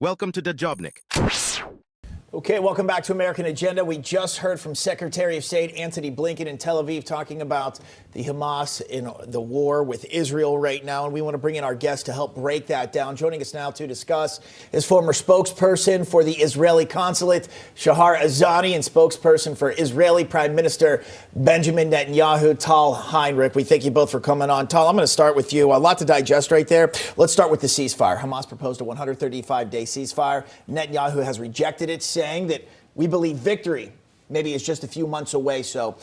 Welcome to the Jobnik. Okay, welcome back to American Agenda. We just heard from Secretary of State Antony Blinken in Tel Aviv talking about the Hamas in the war with Israel right now, and we want to bring in our guest to help break that down. Joining us now to discuss is former spokesperson for the Israeli consulate, Shahar Azani, and spokesperson for Israeli Prime Minister Benjamin Netanyahu, Tal Heinrich. We thank you both for coming on. Tal, I'm going to start with you. A lot to digest right there. Let's start with the ceasefire. Hamas proposed a 135-day ceasefire. Netanyahu has rejected it, saying that we believe victory maybe is just a few months away. So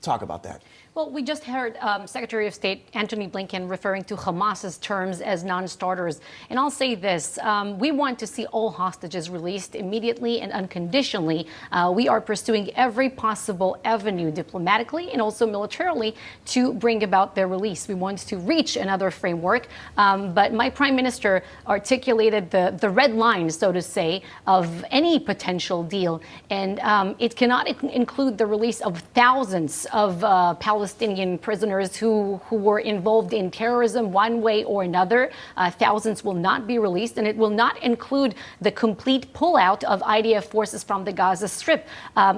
talk about that. Well, we just heard Secretary of State Antony Blinken referring to Hamas's terms as non-starters. And I'll say this, we want to see all hostages released immediately and unconditionally. We are pursuing every possible avenue diplomatically and also militarily to bring about their release. We want to reach another framework. But my prime minister articulated the red line, so to say, of any potential deal. And it cannot include the release of thousands of Palestinian prisoners who were involved in terrorism one way or another. Thousands will not be released, and it will not include the complete pullout of IDF forces from the Gaza Strip.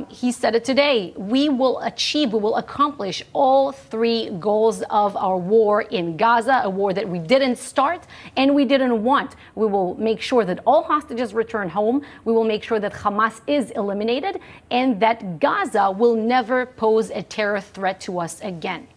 He said it today. We will accomplish all three goals of our war in Gaza, a war that we didn't start and we didn't want. We will make sure that all hostages return home. We will make sure that Hamas is eliminated and that Gaza will never pose a terror threat to us again.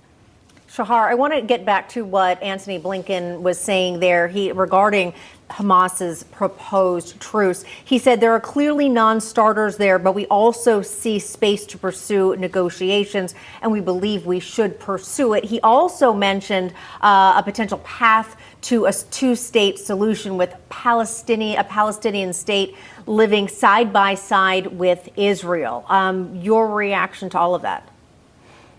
Shahar, I want to get back to what Antony Blinken was saying there regarding Hamas's proposed truce. He said there are clearly non-starters there, but we also see space to pursue negotiations, and we believe we should pursue it. He also mentioned a potential path to a two-state solution with a Palestinian state living side by side with Israel. Your reaction to all of that?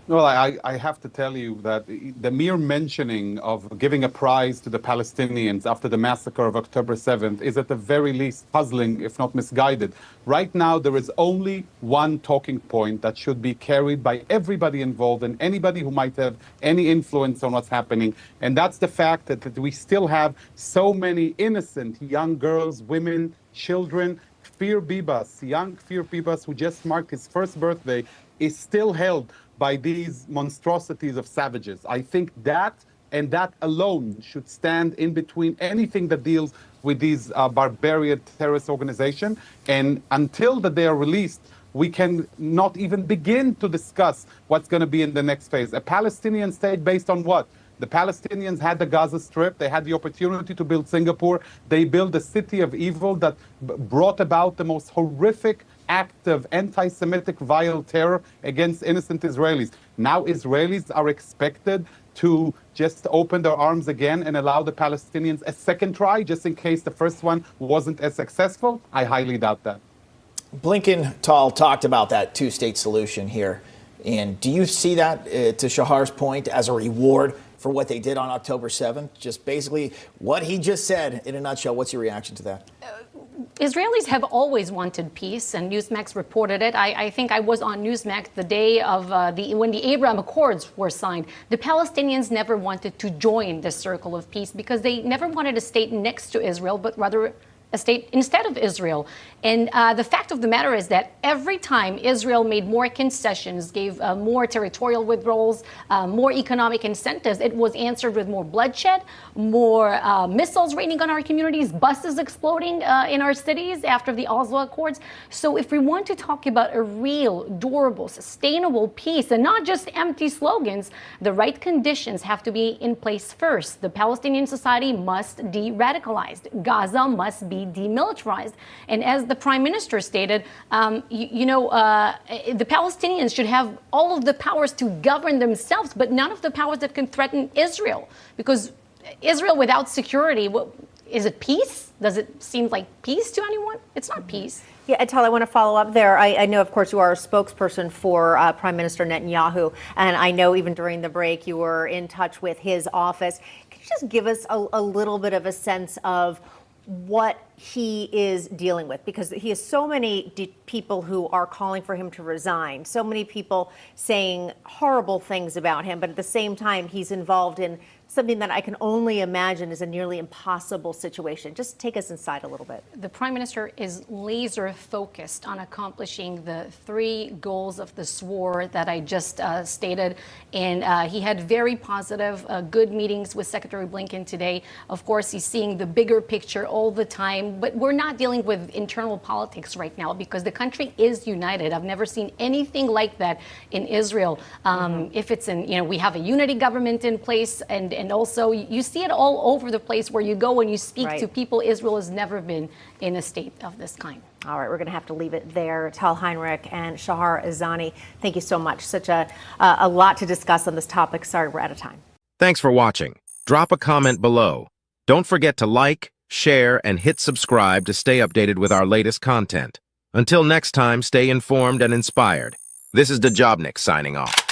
Well, I have to tell you that the mere mentioning of giving a prize to the Palestinians after the massacre of October 7th is at the very least puzzling, if not misguided. Right now, there is only one talking point that should be carried by everybody involved and anybody who might have any influence on what's happening. And that's the fact that we still have so many innocent young girls, women, children. Kfir Bibas, young Kfir Bibas, who just marked his first birthday, is still held by these monstrosities of savages. I think that and that alone should stand in between anything that deals with these barbarian terrorist organizations. And until that they are released, we can not even begin to discuss what's going to be in the next phase. A Palestinian state based on what? The Palestinians had the Gaza Strip. They had the opportunity to build Singapore. They built a city of evil that brought about the most horrific act of anti-Semitic vile terror against innocent Israelis. Now Israelis are expected to just open their arms again and allow the Palestinians a second try, just in case the first one wasn't as successful? I highly doubt that. Blinken, Tal, talked about that two-state solution here. And do you see that, to Shahar's point, as a reward for what they did on October 7th? Just basically what he just said in a nutshell. What's your reaction to that? Israelis have always wanted peace, and NEWSMAX reported it. I think I was on NEWSMAX the day of when the Abraham Accords were signed. The Palestinians never wanted to join the circle of peace because they never wanted a state next to Israel, but rather a state instead of Israel. And the fact of the matter is that every time Israel made more concessions, gave more territorial withdrawals, more economic incentives, it was answered with more bloodshed, more missiles raining on our communities, buses exploding in our cities after the Oslo Accords. So if we want to talk about a real, durable, sustainable peace, and not just empty slogans, the right conditions have to be in place first. The Palestinian society must de-radicalize. Gaza must be demilitarized. And as the Prime Minister stated, the Palestinians should have all of the powers to govern themselves, but none of the powers that can threaten Israel. Because Israel without security, is it peace? Does it seem like peace to anyone? It's not peace. Yeah, Tal, I want to follow up there. I know, of course, you are a spokesperson for Prime Minister Netanyahu, and I know even during the break you were in touch with his office. Can you just give us a little bit of a sense of what he is dealing with? Because he has so many people who are calling for him to resign, so many people saying horrible things about him, but at the same time, he's involved in something that I can only imagine is a nearly impossible situation. Just take us inside a little bit. The Prime Minister is laser focused on accomplishing the 3 goals of this war that I just stated. And he had very positive, good meetings with Secretary Blinken today. Of course, he's seeing the bigger picture all the time, but we're not dealing with internal politics right now because the country is united. I've never seen anything like that in Israel. If it's in, we have a unity government in place, and also you see it all over the place where you go and you speak to people. Israel has never been in a state of this kind. All right, we're going to have to leave it there. Tal Heinrich and Shahar Azani, thank you so much. Such a lot to discuss on this topic. Sorry, we're out of time. Thanks for watching. Drop a comment below. Don't forget to like, share, and hit subscribe to stay updated with our latest content. Until next time, stay informed and inspired. This is Dejobnik signing off.